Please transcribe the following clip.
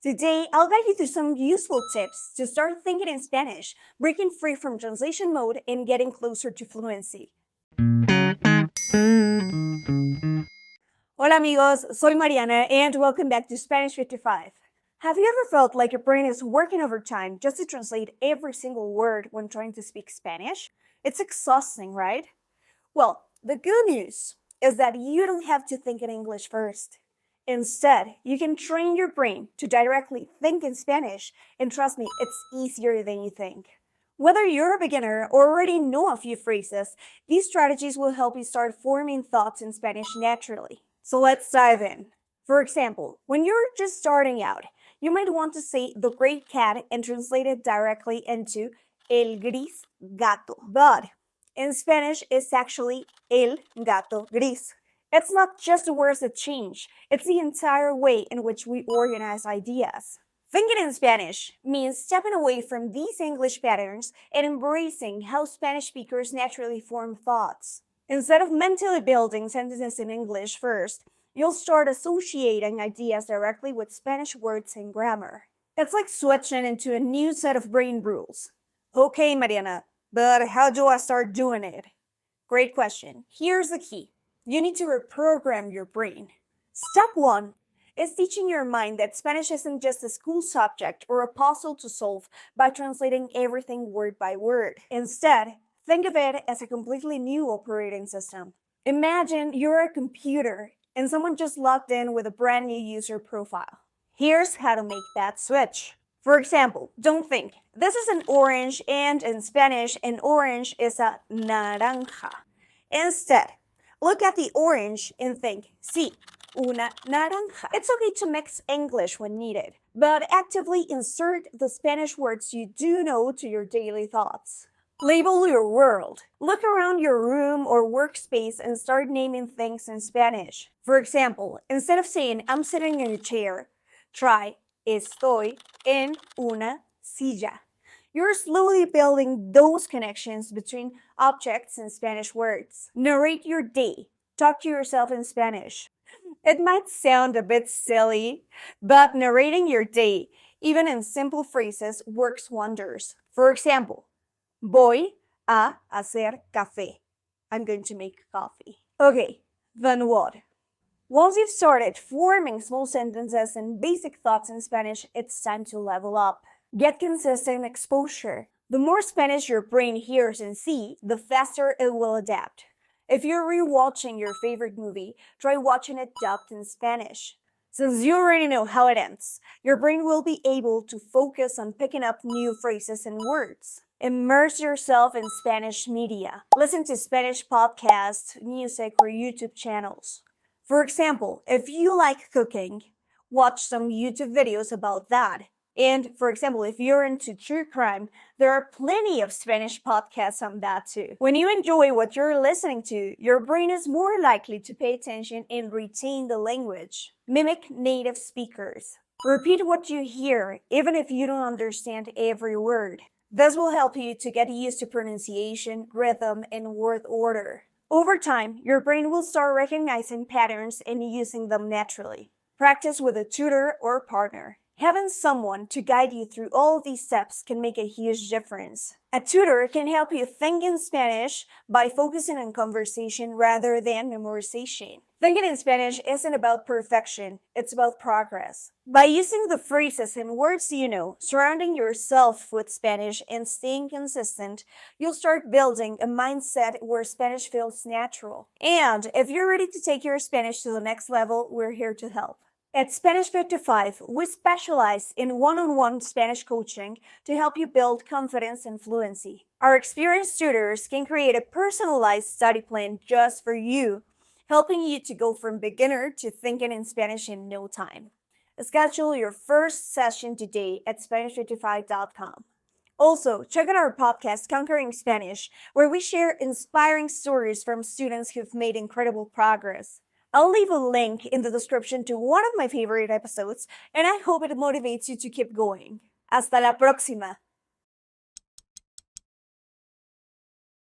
Today, I'll guide you through some useful tips to start thinking in Spanish, breaking free from translation mode and getting closer to fluency. Hola amigos, soy Mariana and welcome back to Spanish 55. Have you ever felt like your brain is working overtime just to translate every single word when trying to speak Spanish? It's exhausting, right? Well, the good news is that you don't have to think in English first. Instead, you can train your brain to directly think in Spanish, and trust me, it's easier than you think. Whether you're a beginner or already know a few phrases, these strategies will help you start forming thoughts in Spanish naturally. So let's dive in. For example, when you're just starting out, you might want to say the great cat and translate it directly into el gris gato. But in Spanish, it's actually el gato gris. It's not just the words that change, it's the entire way in which we organize ideas. Thinking in Spanish means stepping away from these English patterns and embracing how Spanish speakers naturally form thoughts. Instead of mentally building sentences in English first, you'll start associating ideas directly with Spanish words and grammar. It's like switching into a new set of brain rules. Okay, Mariana, but how do I start doing it? Great question. Here's the key. You need to reprogram your brain. Step 1 is teaching your mind that Spanish isn't just a school subject or a puzzle to solve by translating everything word by word. Instead, think of it as a completely new operating system. Imagine you're a computer and someone just logged in with a brand new user profile. Here's how to make that switch. For example, don't think, this is an orange and in Spanish, an orange is a naranja. Instead, look at the orange and think, sí, una naranja. It's okay to mix English when needed, but actively insert the Spanish words you do know to your daily thoughts. Label your world. Look around your room or workspace and start naming things in Spanish. For example, instead of saying, I'm sitting in a chair, try, estoy en una silla. You're slowly building those connections between objects and Spanish words. Narrate your day. Talk to yourself in Spanish. It might sound a bit silly, but narrating your day, even in simple phrases, works wonders. For example, voy a hacer café. I'm going to make coffee. Okay, then what? Once you've started forming small sentences and basic thoughts in Spanish, it's time to level up. Get consistent exposure. The more Spanish your brain hears and sees, the faster it will adapt. If you're rewatching your favorite movie, try watching it dubbed in Spanish. Since you already know how it ends, your brain will be able to focus on picking up new phrases and words. Immerse yourself in Spanish media. Listen to Spanish podcasts, music, or YouTube channels. For example, if you like cooking, watch some YouTube videos about that. And for example, if you're into true crime, there are plenty of Spanish podcasts on that too. When you enjoy what you're listening to, your brain is more likely to pay attention and retain the language. Mimic native speakers. Repeat what you hear, even if you don't understand every word. This will help you to get used to pronunciation, rhythm, and word order. Over time, your brain will start recognizing patterns and using them naturally. Practice with a tutor or partner. Having someone to guide you through all these steps can make a huge difference. A tutor can help you think in Spanish by focusing on conversation rather than memorization. Thinking in Spanish isn't about perfection, it's about progress. By using the phrases and words you know, surrounding yourself with Spanish, and staying consistent, you'll start building a mindset where Spanish feels natural. And if you're ready to take your Spanish to the next level, we're here to help. At Spanish 55, we specialize in one-on-one Spanish coaching to help you build confidence and fluency. Our experienced tutors can create a personalized study plan just for you, helping you to go from beginner to thinking in Spanish in no time. Schedule your first session today at Spanish55.com. Also, check out our podcast, Conquering Spanish, where we share inspiring stories from students who've made incredible progress. I'll leave a link in the description to one of my favorite episodes, and I hope it motivates you to keep going. Hasta la próxima!